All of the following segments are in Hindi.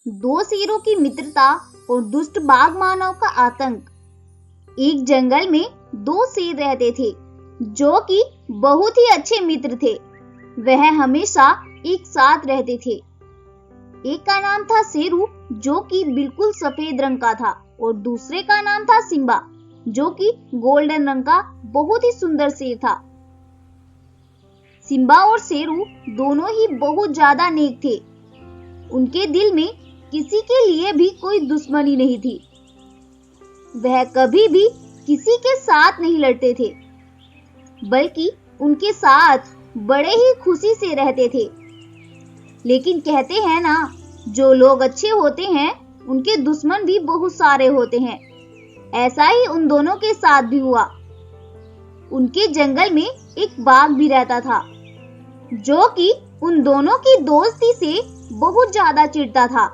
दो शेरों की मित्रता और दुष्ट बाघ मानव का आतंक। एक जंगल में दो शेर रहते थे जो कि बहुत ही अच्छे मित्र थे। वह हमेशा एक साथ रहते थे। एक का नाम था शेरू जो कि बिल्कुल सफेद रंग का था और दूसरे का नाम था सिम्बा जो कि गोल्डन रंग का बहुत ही सुंदर शेर था। सिम्बा और शेरू दोनों ही बहुत ज्यादा नेक थे। उनके दिल में किसी के लिए भी कोई दुश्मनी नहीं थी। वह कभी भी किसी के साथ नहीं लड़ते थे, बल्कि उनके साथ बड़े ही खुशी से रहते थे। लेकिन कहते हैं ना, जो लोग अच्छे होते हैं उनके दुश्मन भी बहुत सारे होते हैं। ऐसा ही उन दोनों के साथ भी हुआ। उनके जंगल में एक बाघ भी रहता था जो कि उन दोनों की दोस्ती से बहुत ज्यादा चिढ़ता था।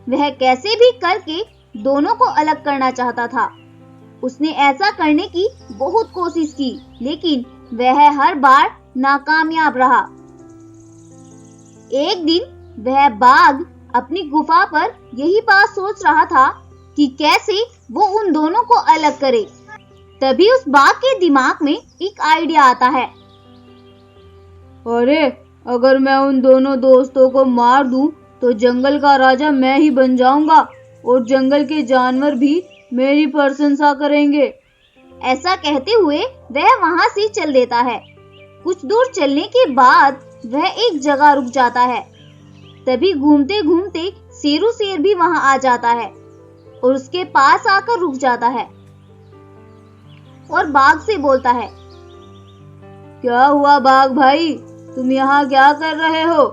वह कैसे भी करके दोनों को अलग करना चाहता था। उसने ऐसा करने की बहुत कोशिश की, लेकिन वह हर बार नाकामयाब रहा। एक दिन वह बाघ अपनी गुफा पर यही बात सोच रहा था कि कैसे वो उन दोनों को अलग करे। तभी उस बाघ के दिमाग में एक आइडिया आता है। अरे, अगर मैं उन दोनों दोस्तों को मार दूं तो जंगल का राजा मैं ही बन जाऊंगा और जंगल के जानवर भी मेरी प्रशंसा करेंगे। ऐसा कहते हुए वह वहां से चल देता है। कुछ दूर चलने के बाद वह एक जगह रुक जाता है। तभी घूमते घूमते शेरू शेर भी वहां आ जाता है और उसके पास आकर रुक जाता है और बाघ से बोलता है। क्या हुआ बाघ भाई, तुम यहाँ क्या कर रहे हो?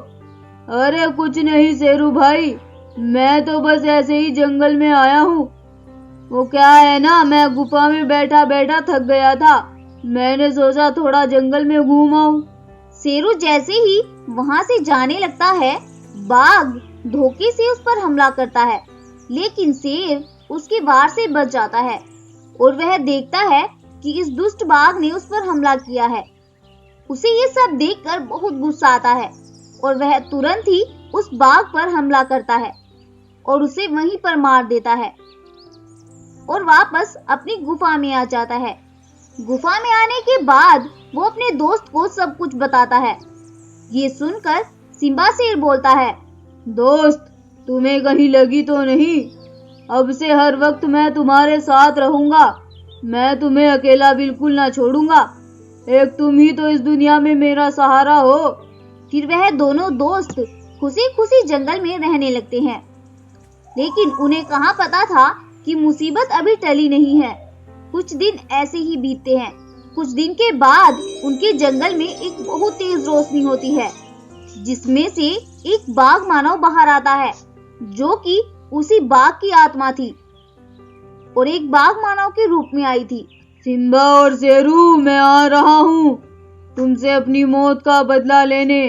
अरे कुछ नहीं शेरू भाई, मैं तो बस ऐसे ही जंगल में आया हूँ। वो क्या है ना, मैं गुफा में बैठा बैठा थक गया था। मैंने सोचा थोड़ा जंगल में घूम आऊं। शेरू जैसे ही वहां से जाने लगता है, बाघ धोखे से उस पर हमला करता है, लेकिन शेर उसके वार से बच जाता है और वह देखता है कि इस दुष्ट बाघ ने उस पर हमला किया है। उसे ये सब देखकर बहुत गुस्सा आता है और वह तुरंत ही उस बाघ पर हमला करता है और उसे वहीं पर मार देता है और वापस अपनी गुफा में आ जाता है। गुफा में आने के बाद वो अपने दोस्त को सब कुछ बताता है। ये सुनकर सिम्बा शेर बोलता है। दोस्त, तुम्हें कहीं लगी तो नहीं? अब से हर वक्त मैं तुम्हारे साथ रहूंगा। मैं तुम्हें अकेला बिल्कुल ना छोड़ूंगा। एक तुम ही तो इस दुनिया में मेरा सहारा हो। फिर वह दोनों दोस्त खुशी खुशी जंगल में रहने लगते हैं। लेकिन उन्हें कहाँ पता था कि मुसीबत अभी टली नहीं है। कुछ दिन ऐसे ही बीतते हैं। कुछ दिन के बाद उनके जंगल में एक बहुत तेज रोशनी होती है, जिसमें से एक बाघ मानव बाहर आता है जो कि उसी बाघ की आत्मा थी और एक बाघ मानव के रूप में आई थी। सिम्बा और शेरू, मैं आ रहा हूँ तुमसे अपनी मौत का बदला लेने।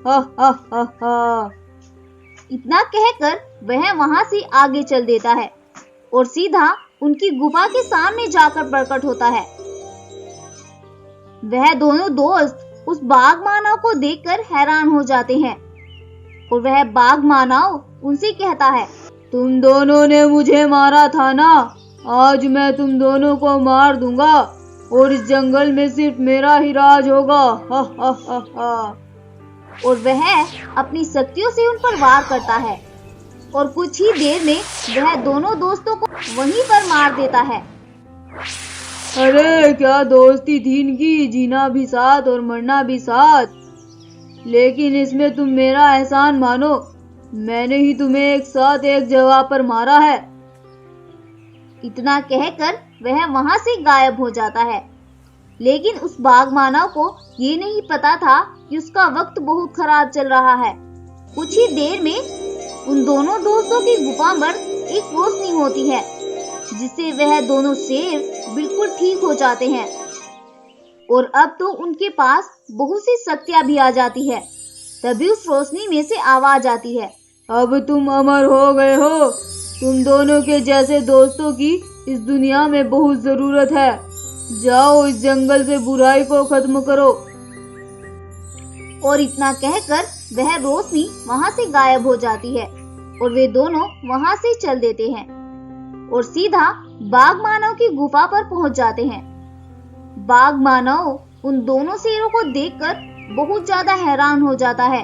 हा हा हा हा। इतना कहकर वह वहां से आगे चल देता है और सीधा उनकी गुफा के सामने जाकर प्रकट होता है। वह दोनों दोस्त उस बाघ मानव को देखकर हैरान हो जाते हैं और वह बाघ मानव उनसे कहता है। तुम दोनों ने मुझे मारा था ना, आज मैं तुम दोनों को मार दूंगा और इस जंगल में सिर्फ मेरा ही राज होगा। हा हा हा हा। और वह अपनी शक्तियों से उन पर वार करता है और कुछ ही देर में वह दोनों दोस्तों को वहीं पर मार देता है। अरे क्या दोस्ती थी इनकी, जीना भी साथ और मरना भी साथ। लेकिन इसमें तुम मेरा एहसान मानो, मैंने ही तुम्हें एक साथ एक जगह पर मारा है। इतना कहकर वह वहां से गायब हो जाता है। लेकिन उस बाघ मानव को ये नहीं पता था कि उसका वक्त बहुत खराब चल रहा है। कुछ ही देर में उन दोनों दोस्तों की गुफा पर एक रोशनी होती है, जिससे वह दोनों शेर बिल्कुल ठीक हो जाते हैं और अब तो उनके पास बहुत सी शक्तियां भी आ जाती है। तभी उस रोशनी में से आवाज आती है। अब तुम अमर हो गए हो। तुम दोनों के जैसे दोस्तों की इस दुनिया में बहुत जरूरत है। जाओ इस जंगल से बुराई को खत्म करो। और इतना कहकर वह रोशनी वहां से गायब हो जाती है और वे दोनों वहां से चल देते हैं और सीधा बाघ मानव की गुफा पर पहुंच जाते हैं। बाघ मानव उन दोनों शेरों को देखकर बहुत ज्यादा हैरान हो जाता है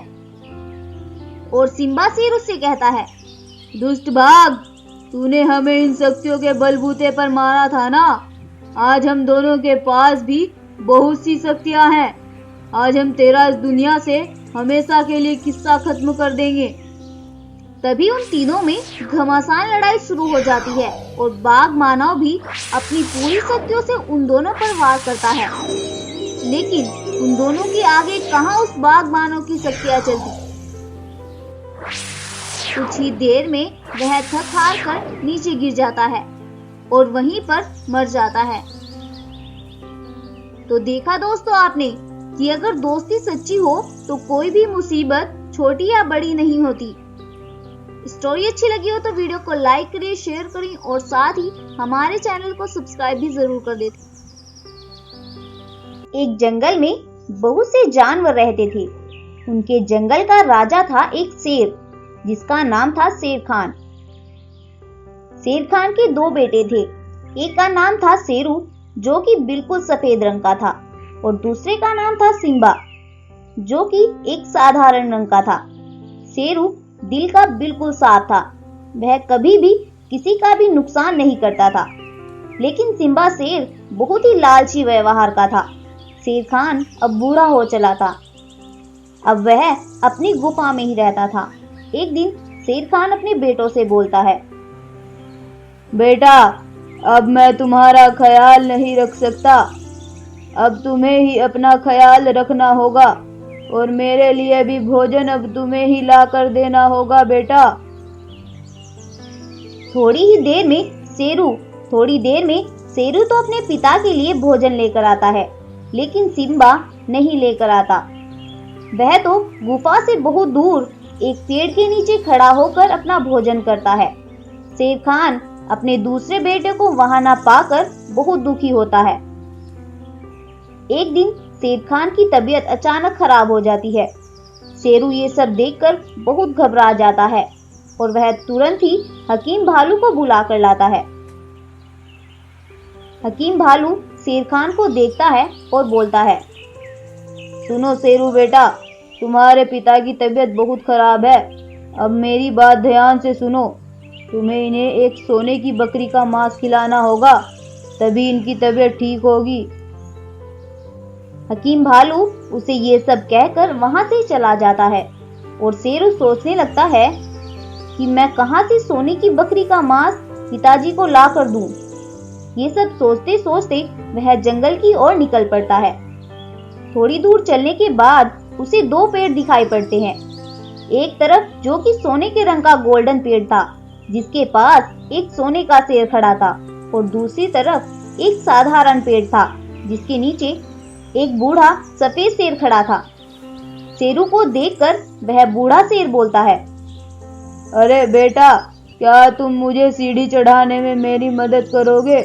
और सिम्बा शेर उससे कहता है, दुष्ट बाघ, तूने हमें इन शक्तियों के बलबूते पर मारा था ना। आज हम दोनों के पास भी बहुत सी शक्तियां हैं। आज हम तेरा इस दुनिया से हमेशा के लिए किस्सा खत्म कर देंगे। तभी उन तीनों में घमासान लड़ाई शुरू हो जाती है और बाघ मानव भी अपनी पूरी शक्तियों से उन दोनों पर वार करता है, लेकिन उन दोनों के आगे कहां उस बाघ मानव की शक्तियां चलती। कुछ ही देर में वह थक हार कर नीचे गिर जाता है और वहीं पर मर जाता है। तो देखा दोस्तों आपने कि अगर दोस्ती सच्ची हो तो कोई भी मुसीबत छोटी या बड़ी नहीं होती। स्टोरी अच्छी लगी हो तो वीडियो को लाइक करें, शेयर करें और साथ ही हमारे चैनल को सब्सक्राइब भी जरूर कर दें। एक जंगल में बहुत से जानवर रहते थे। उनके जंगल का राजा था एक शेर जिसका नाम था शेर खान। शेर खान के दो बेटे थे। एक का नाम था शेरू जो कि बिल्कुल सफेद रंग का था और दूसरे का नाम था सिम्बा जो कि एक साधारण रंग का था। शेरू दिल का बिल्कुल साफ था। वह कभी भी किसी का भी नुकसान नहीं करता था। लेकिन सिम्बा शेर बहुत ही लालची व्यवहार का था। शेर खान अब बूढ़ा हो चला था। अब वह अपनी गुफा में ही रहता था। एक दिन शेर खान अपने बेटों से बोलता है, बेटा, अब मैं तुम्हारा ख्याल नहीं रख सकता। अब तुम्हें ही अपना ख्याल रखना होगा और मेरे लिए भी भोजन अब तुम्हें ही ला कर देना होगा बेटा। थोड़ी देर में शेरू तो अपने पिता के लिए भोजन लेकर आता है, लेकिन सिम्बा नहीं लेकर आता। वह तो गुफा से बहुत दूर एक पेड़ के नीचे खड़ा होकर अपना भोजन करता है। शेर खान अपने दूसरे बेटे को वहां न पाकर बहुत दुखी होता है। एक दिन शेर खान की तबीयत अचानक खराब हो जाती है। शेरू ये सब देखकर बहुत घबरा जाता है और वह तुरंत ही हकीम भालू को बुला कर लाता है। हकीम भालू शेर खान को देखता है और बोलता है, सुनो शेरू बेटा, तुम्हारे पिता की तबीयत बहुत खराब है। अब मेरी बात ध्यान से सुनो। तुम्हें इन्हें एक सोने की बकरी का मांस खिलाना होगा, तभी इनकी तबीयत ठीक होगी। हकीम भालू उसे ये सब कहकर वहां से चला जाता है और शेरू सोचने लगता है कि मैं कहां से सोने की बकरी का मांस पिताजी को ला कर दूं। ये सब सोचते सोचते वह जंगल की ओर निकल पड़ता है। थोड़ी दूर चलने के बाद उसे दो पेड़ दिखाई पड़ते हैं। एक तरफ जो कि सोने के रंग का गोल्डन पेड़ था जिसके पास एक सोने का शेर खड़ा था और दूसरी तरफ एक साधारण पेड़ था जिसके नीचे एक बूढ़ा सफेद शेर खड़ा था। शेरू को देखकर वह बूढ़ा शेर बोलता है, अरे बेटा, क्या तुम मुझे सीढ़ी चढ़ाने में मेरी मदद करोगे?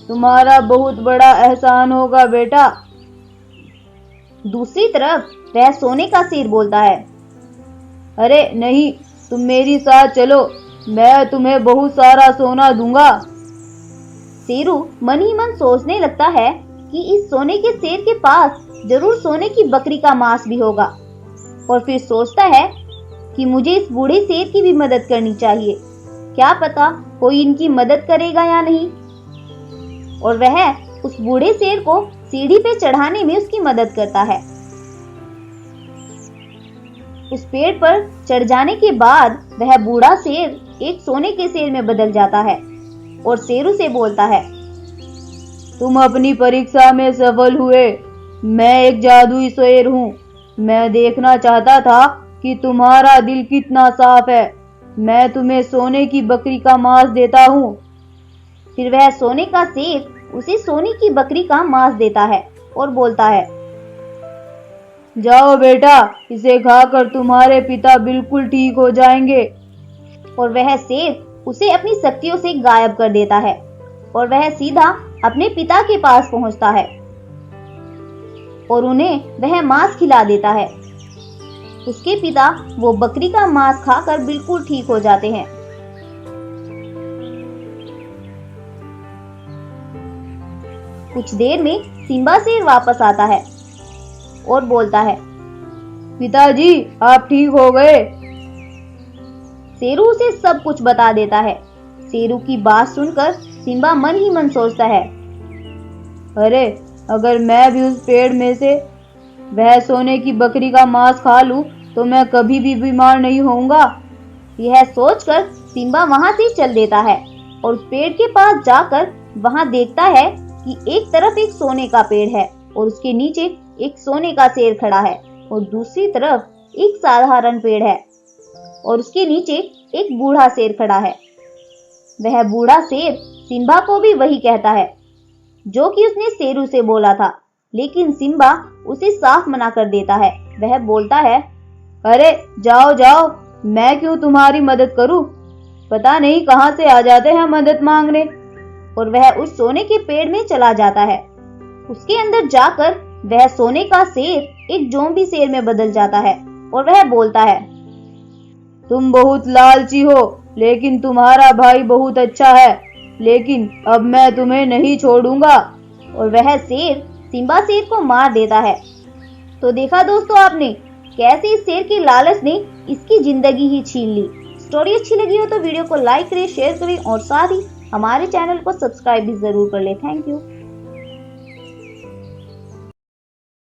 तुम्हारा बहुत बड़ा एहसान होगा बेटा। दूसरी तरफ वह सोने का शेर बोलता है, अरे नहीं, तुम मेरी साथ चलो, मैं तुम्हें बहुत सारा सोना दूंगा। शेरू मन ही मन सोचने लगता है कि इस सोने के शेर के पास जरूर सोने की बकरी का मांस भी होगा और फिर सोचता है कि मुझे इस बूढ़े शेर की भी मदद करनी चाहिए। क्या पता कोई इनकी मदद करेगा या नहीं। और वह उस बूढ़े शेर को सीढ़ी पे चढ़ाने में उसकी मदद करता है। उस पेड़ पर चढ़ जाने के बाद वह बूढ़ा शेर एक सोने के शेर में बदल जाता है और शेरू से बोलता है, तुम अपनी परीक्षा में सफल हुए। मैं एक जादुई शेर हूँ। मैं देखना चाहता था कि तुम्हारा दिल कितना साफ है। मैं तुम्हें सोने की बकरी का मांस देता हूँ। फिर वह सोने का शेर उसे सोने की बकरी का मांस देता है और बोलता है, जाओ बेटा, इसे खाकर तुम्हारे पिता बिल्कुल ठीक हो जाएंगे। और वह शेर उसे अपनी शक्तियों से गायब कर देता है और वह सीधा अपने पिता के पास पहुंचता है और उन्हें वह मांस खिला देता है। उसके पिता वो बकरी का मांस खाकर बिल्कुल ठीक हो जाते हैं। कुछ देर में सिम्बा शेर वापस आता है और बोलता है, पिताजी आप ठीक हो गए। शेरू उसे सब कुछ बता देता है। शेरू की बात सुनकर सिम्बा मन ही मन सोचता है, अरे अगर मैं भी उस पेड़ में से वह सोने की बकरी का मांस खा लूं तो मैं कभी भी बीमार नहीं होऊंगा। यह सोचकर सिम्बा वहां से चल देता है और उस पेड़ के पास जाकर वहां देखता है कि एक तरफ एक सोने का पेड़ है और उसके नीचे एक सोने का शेर खड़ा है और दूसरी तरफ एक साधारण पेड़ है और उसके नीचे एक बूढ़ा शेर खड़ा है। वह बूढ़ा शेर सिम्बा को भी वही कहता है जो कि उसने शेरू से बोला था, लेकिन सिम्बा उसे साफ मना कर देता है। वह बोलता है, अरे जाओ जाओ, मैं क्यों तुम्हारी मदद करूं? पता नहीं कहां से आ जाते हैं मदद मांगने। और वह उस सोने के पेड़ में चला जाता है। उसके अंदर जाकर वह सोने का शेर एक ज़ॉम्बी शेर में बदल जाता है और वह बोलता है, तुम बहुत लालची हो, लेकिन तुम्हारा भाई बहुत अच्छा है, लेकिन अब मैं तुम्हें नहीं छोड़ूंगा। और वह शेर सिम्बा शेर को मार देता है। तो देखा दोस्तों आपने कैसे इस शेर के लालच ने इसकी जिंदगी ही छीन ली। स्टोरी अच्छी लगी हो तो वीडियो को लाइक करें, शेयर करें और साथ ही हमारे चैनल को सब्सक्राइब भी जरूर कर ले। Thank you.